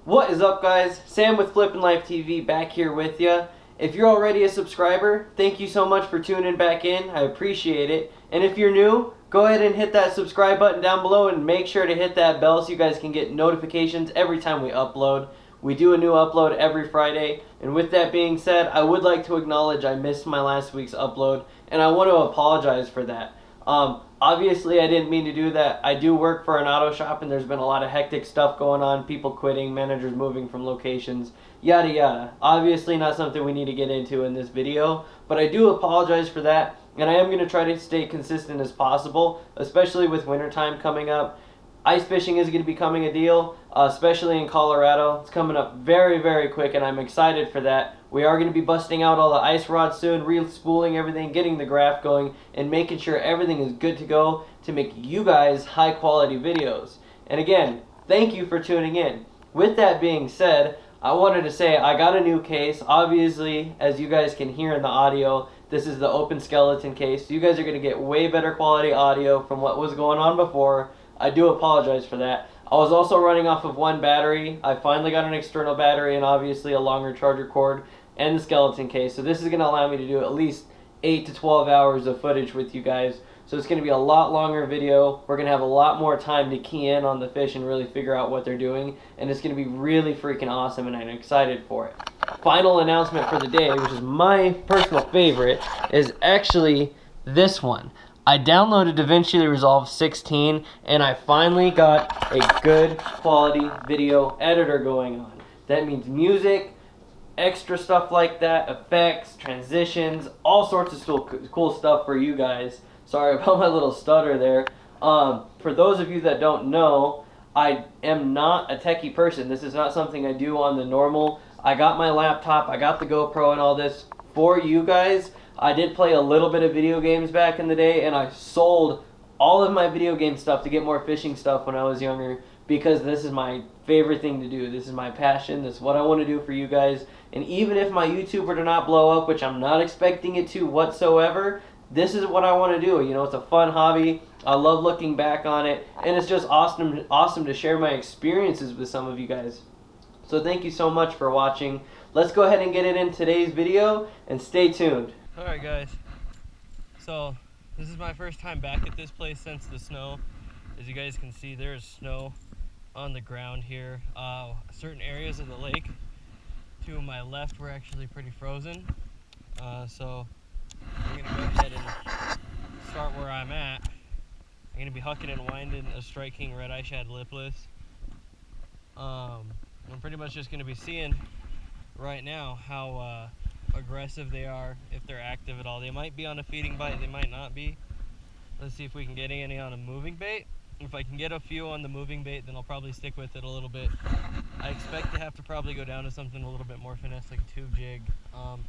What is up, guys? Sam with Flippin' Life TV back here with you. If you're already a subscriber, thank you so much for tuning back in. I appreciate it. And if you're new, go ahead and hit that subscribe button down below and make sure to hit that bell so you guys can get notifications every time we upload. We do a new upload every Friday. And with that being said, I would like to acknowledge I missed my last week's upload, and I want to apologize for that. Obviously, I didn't mean to do that. I do work for an auto shop, and there's been a lot of hectic stuff going on, people quitting, managers moving from locations, yada yada. Obviously not something we need to get into in this video, but I do apologize for that, and I am going to try to stay consistent as possible, especially with wintertime coming up. Ice fishing is going to be becoming a deal, especially in Colorado. It's coming up very, very quick, and I'm excited for that. We are going to be busting out all the ice rods soon, re-spooling everything, getting the graph going, and making sure everything is good to go to make you guys high-quality videos. And again, thank you for tuning in. With that being said, I wanted to say I got a new case. Obviously, as you guys can hear in the audio, this is the open skeleton case. So you guys are going to get way better quality audio from what was going on before. I do apologize for that. I was also running off of one battery. I finally got an external battery and obviously a longer charger cord and the skeleton case. So this is going to allow me to do at least 8 to 12 hours of footage with you guys. So it's going to be a lot longer video. We're going to have a lot more time to key in on the fish and really figure out what they're doing. And it's going to be really freaking awesome, and I'm excited for it. Final announcement for the day, which is my personal favorite, is actually this one. I downloaded DaVinci Resolve 16, and I finally got a good quality video editor going on. That means music, extra stuff like that, effects, transitions, all sorts of cool stuff for you guys. Sorry about my little stutter there. For those of you that don't know, I am not a techie person. This is not something I do on the normal. I got my laptop, I got the GoPro and all this for you guys. I did play a little bit of video games back in the day, and I sold all of my video game stuff to get more fishing stuff when I was younger, because this is my favorite thing to do. This is my passion. This is what I want to do for you guys. And even if my YouTube were to not blow up, which I'm not expecting it to whatsoever, this is what I want to do. You know, it's a fun hobby. I love looking back on it, and it's just awesome to share my experiences with some of you guys. So thank you so much for watching. Let's go ahead and get it in today's video, and stay tuned. Alright guys, so this is my first time back at this place since the snow. As you guys can see, there's snow on the ground here. Certain areas of the lake to my left were actually pretty frozen. So I'm going to go ahead and start where I'm at. I'm going to be hucking and winding a Strike King Red Eye Shad lipless. I'm pretty much just going to be seeing right now how aggressive they are, if they're active at all. They might be on a feeding bite, they might not be. Let's see if we can get any on a moving bait. If I can get a few on the moving bait, then I'll probably stick with it a little bit. I expect to have to probably go down to something a little bit more finesse, like a tube jig. I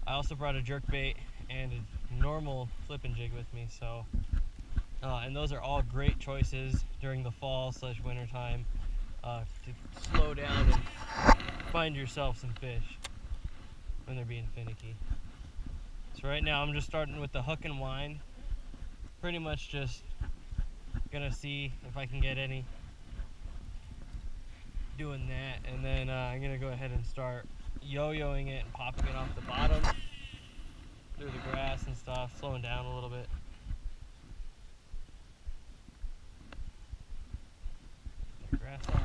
also brought a jerk bait and a normal flipping jig with me, so and those are all great choices during the fall / winter time to slow down and find yourself some fish when they're being finicky. So right now I'm just starting with the hook and wind. Pretty much just gonna see if I can get any doing that, and then I'm gonna go ahead and start yo-yoing it and popping it off the bottom through the grass and stuff, slowing down a little bit. Grass off.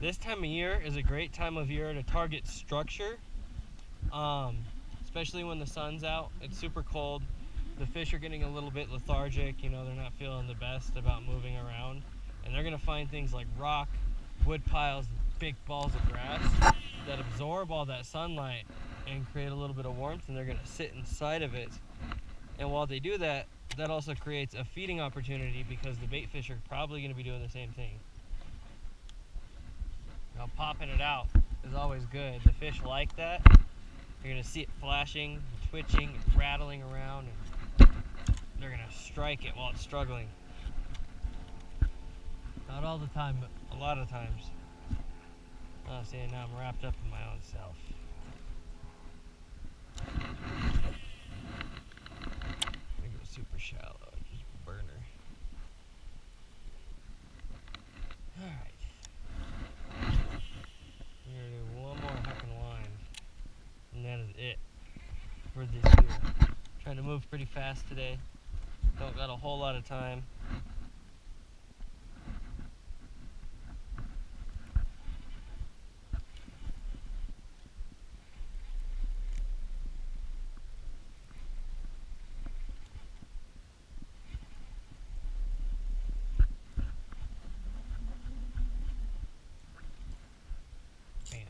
This time of year is a great time of year to target structure, especially when the sun's out. It's super cold. The fish are getting a little bit lethargic, you know, they're not feeling the best about moving around. And they're gonna find things like rock, wood piles, big balls of grass that absorb all that sunlight and create a little bit of warmth, and they're gonna sit inside of it. And while they do that, that also creates a feeding opportunity, because the bait fish are probably gonna be doing the same thing. Now, popping it out is always good. The fish like that. You're going to see it flashing, twitching, and rattling around, and they're going to strike it while it's struggling. Not all the time, but a lot of times. Oh, see, now I'm wrapped up in my own self. for this year. Trying to move pretty fast today. Don't got a whole lot of time. Man.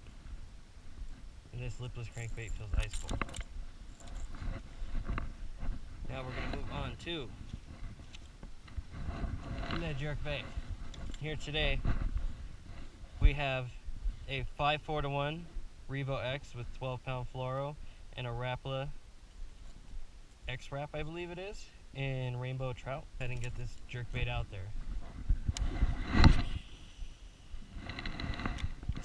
And this lipless crankbait feels ice cold. Now we're going to move on to the jerkbait. Here today we have a 5-4-1 Revo X with 12-pound fluoro and a Rapala X-Rap, I believe it is, in rainbow trout. Go ahead and get this jerkbait out there.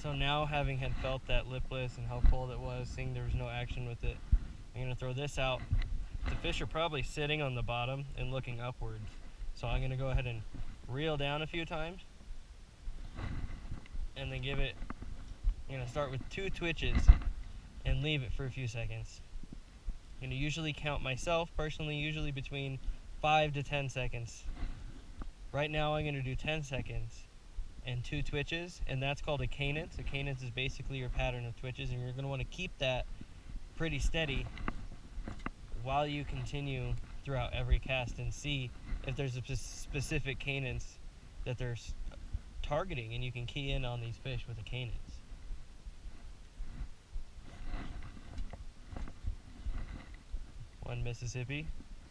So now, having had felt that lipless and how cold it was, seeing there was no action with it, I'm going to throw this out. The fish are probably sitting on the bottom and looking upwards. So I'm going to go ahead and reel down a few times and then give it, I'm going to start with 2 twitches and leave it for a few seconds. I'm going to usually count myself, personally, usually between 5 to 10 seconds. Right now I'm going to do 10 seconds and 2 twitches, and that's called a cadence. A cadence is basically your pattern of twitches, and you're going to want to keep that pretty steady while you continue throughout every cast and see if there's a specific cadence that they're targeting, and you can key in on these fish with a cadence. One Mississippi,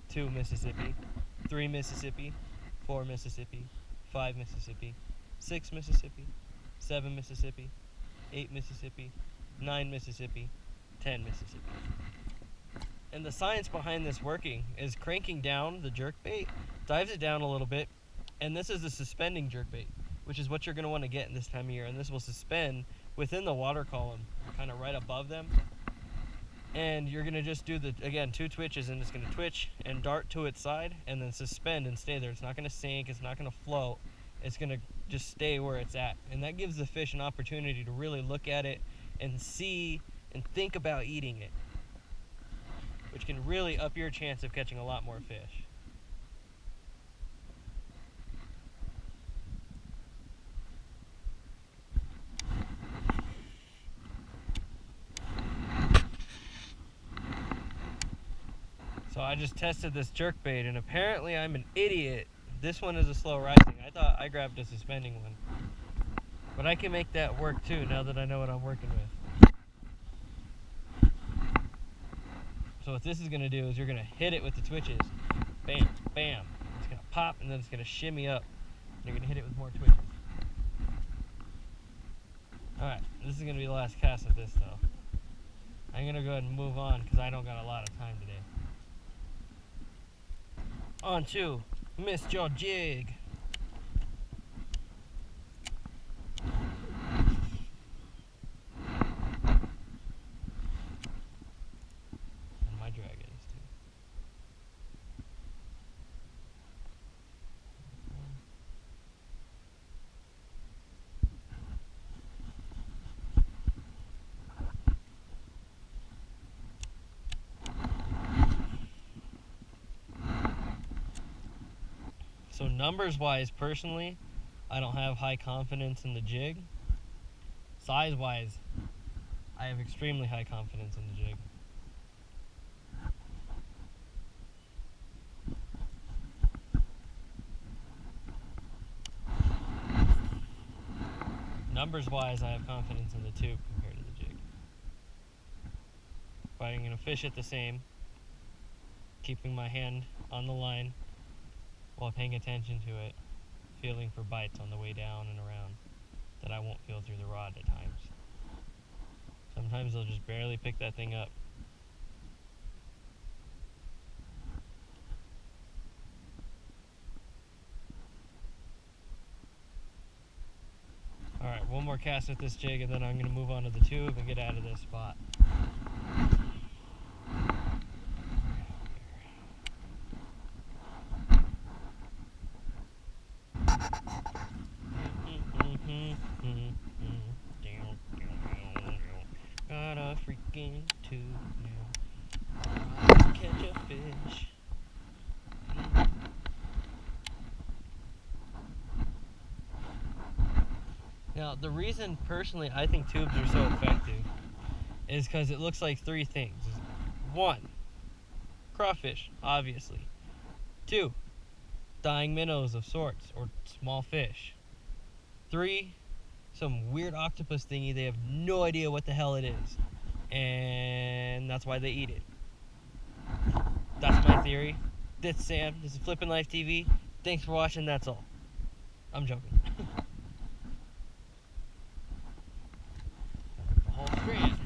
2 Mississippi, 3 Mississippi, 4 Mississippi, 5 Mississippi, 6 Mississippi, 7 Mississippi, 8 Mississippi, 9 Mississippi, 10 Mississippi. And the science behind this working is cranking down the jerkbait, dives it down a little bit, and this is a suspending jerkbait, which is what you're going to want to get in this time of year. And this will suspend within the water column, kind of right above them. And you're going to just do the, again, 2 twitches, and it's going to twitch and dart to its side and then suspend and stay there. It's not going to sink, it's not going to float, it's going to just stay where it's at. And that gives the fish an opportunity to really look at it and see and think about eating it, which can really up your chance of catching a lot more fish. So I just tested this jerkbait, and apparently I'm an idiot. This one is a slow rising. I thought I grabbed a suspending one, but I can make that work too now that I know what I'm working with. So what this is going to do is you're going to hit it with the twitches. Bam, bam. It's going to pop, and then it's going to shimmy up. And you're going to hit it with more twitches. Alright, this is going to be the last cast of this though. I'm going to go ahead and move on because I don't got a lot of time today. On to Missed Your Jig. So numbers wise, personally, I don't have high confidence in the jig. Size wise, I have extremely high confidence in the jig. Numbers wise, I have confidence in the tube compared to the jig. But I'm going to fish it the same, keeping my hand on the line while paying attention to it, feeling for bites on the way down and around that I won't feel through the rod at times. Sometimes they'll just barely pick that thing up. Alright, one more cast with this jig and then I'm going to move on to the tube and get out of this spot. Got a freaking tube now. Now, the reason personally I think tubes are so effective is because it looks like three things. One, crawfish, obviously. Two, dying minnows of sorts, or small fish. Three, some weird octopus thingy. They have no idea what the hell it is, and that's why they eat it. That's my theory. This is Sam. This is Flippin' Life TV. Thanks for watching. That's all. I'm joking. The whole screen.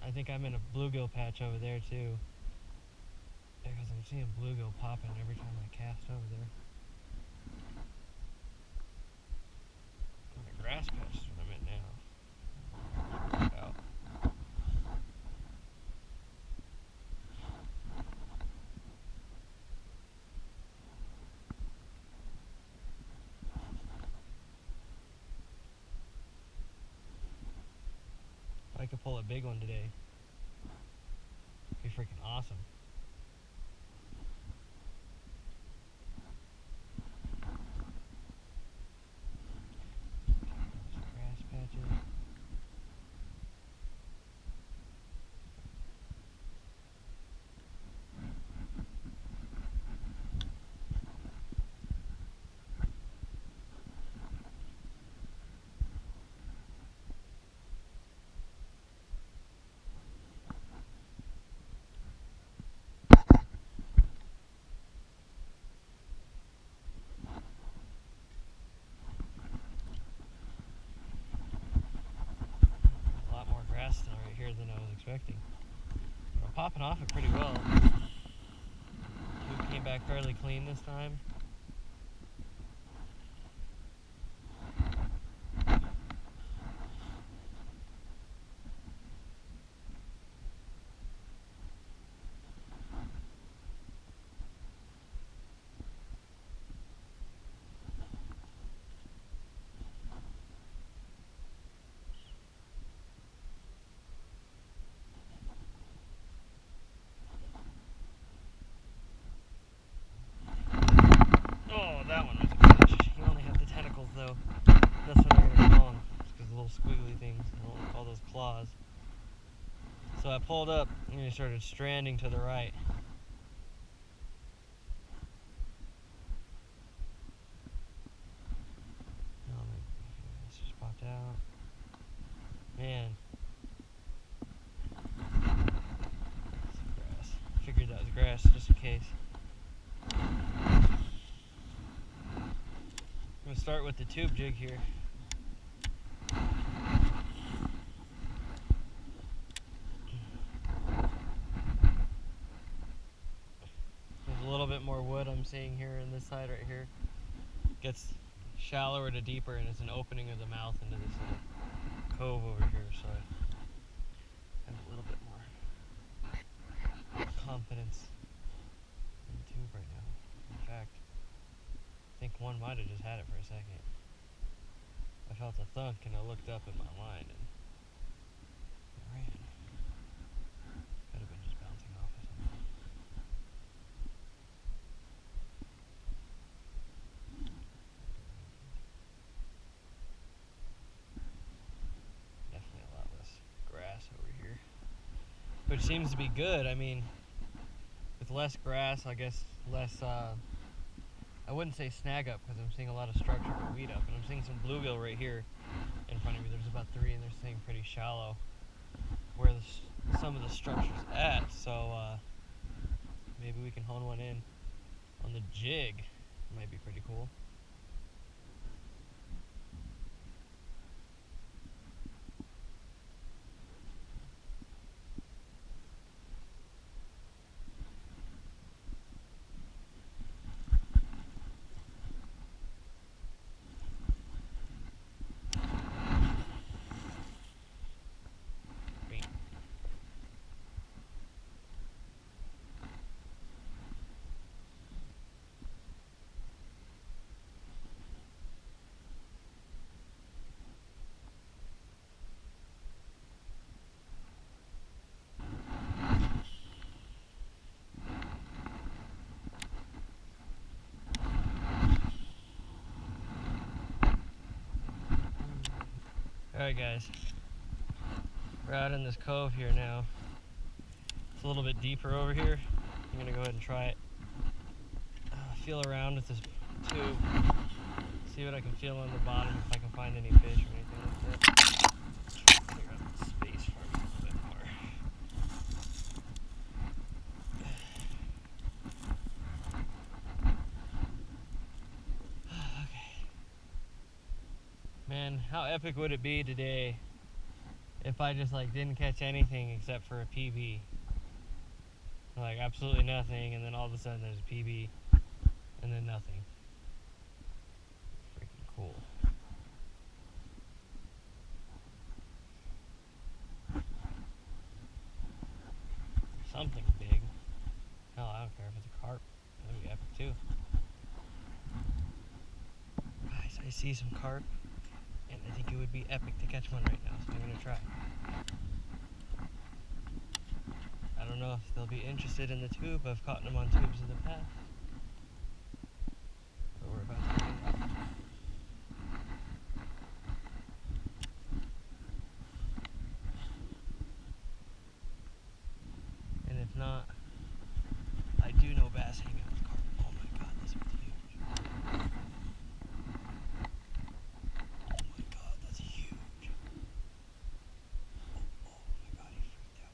I think I'm in a bluegill patch over there too, because I'm seeing bluegill popping every time I cast over there. The grass patch is what I'm in now. Out. If I could pull a big one today, it'd be freaking awesome. Grass patches. Right here than I was expecting. But I'm popping off it pretty well. Tube came back fairly clean this time. That one was a fish. He only had the tentacles though. That's what I'm gonna call him. It's because the little squiggly things, all those claws. So I pulled up and he started stranding to the right. Oh, this just popped out. Man. Some grass. Figured that was grass just in case. I'm gonna start with the tube jig here. There's a little bit more wood I'm seeing here in this side right here. Gets shallower to deeper, and it's an opening of the mouth into this little cove over here, so I have a little bit more confidence in the tube right now. In fact, I think one might have just had it for a second. I felt a thunk and I looked up at my line and it ran. Could have been just bouncing off of something. which seems to be good. I mean, with less grass, I guess less, I wouldn't say snag up because I'm seeing a lot of structure for weed up, and I'm seeing some bluegill right here in front of me. There's about 3 and they're staying pretty shallow where some of the structure's at, so maybe we can hone one in on the jig. Might be pretty cool. Alright guys, we're out in this cove here now. It's a little bit deeper over here. I'm gonna go ahead and try it. Feel around with this tube, see what I can feel on the bottom, if I can find any fish or anything like that. Clear out the space for me a little bit more. Okay. Man, how epic would it be today if I just like didn't catch anything except for a PB? Like absolutely nothing, and then all of a sudden there's a PB, and then nothing. Freaking cool. Something big. Hell, I don't care if it's a carp. That'd be epic too. Guys, I see some carp, and I think it would be epic to catch one right now, so I'm gonna try. I don't know if they'll be interested in the tube. I've caught them on tubes in the past. But we're about to find out. And if not, I do know bass hang out with carp. Oh my god, this one's huge. Oh my god, that's huge. Oh my god, he freaked out.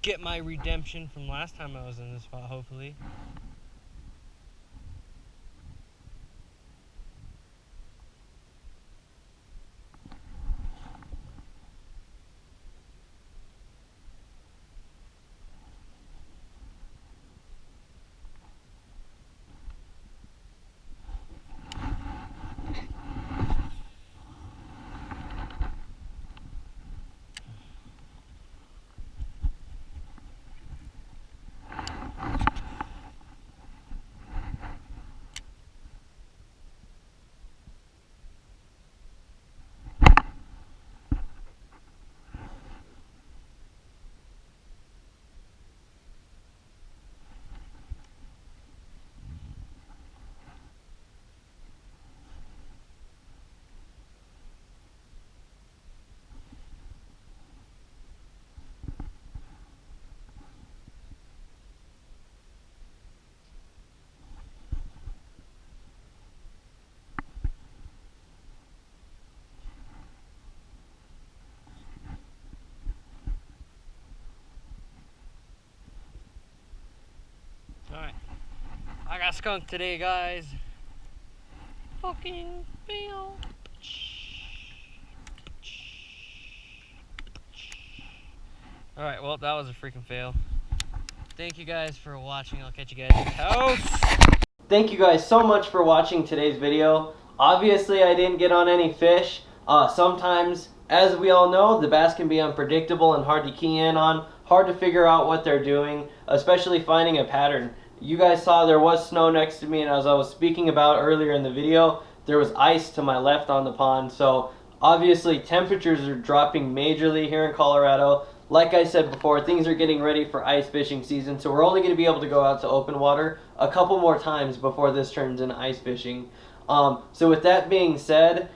get my redemption from last time I was in this spot, hopefully. Alright. I got skunked today, guys. Fucking fail. Alright, well, that was a freaking fail. Thank you guys for watching. I'll catch you guys at the house. Thank you guys so much for watching today's video. Obviously, I didn't get on any fish. Sometimes, as we all know, the bass can be unpredictable and hard to key in on. Hard to figure out what they're doing, especially finding a pattern. You guys saw there was snow next to me, and as I was speaking about earlier in the video, there was ice to my left on the pond. So obviously temperatures are dropping majorly here in Colorado. Like I said before, things are getting ready for ice fishing season, so we're only going to be able to go out to open water a couple more times before this turns into ice fishing. So with that being said,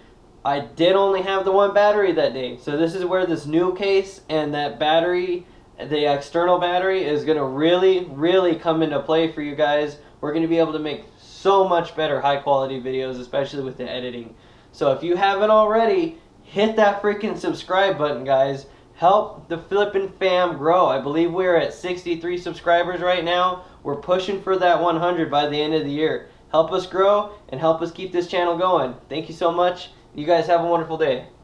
I did only have the one battery that day. So this is where this new case and that battery, the external battery, is going to really come into play for you guys. We're going to be able to make so much better high quality videos, especially with the editing. So if you haven't already, hit that freaking subscribe button, guys. Help the flippin' fam grow. I believe we're at 63 subscribers right now. We're pushing for that 100 by the end of the year. Help us grow and help us keep this channel going. Thank you so much. You guys have a wonderful day.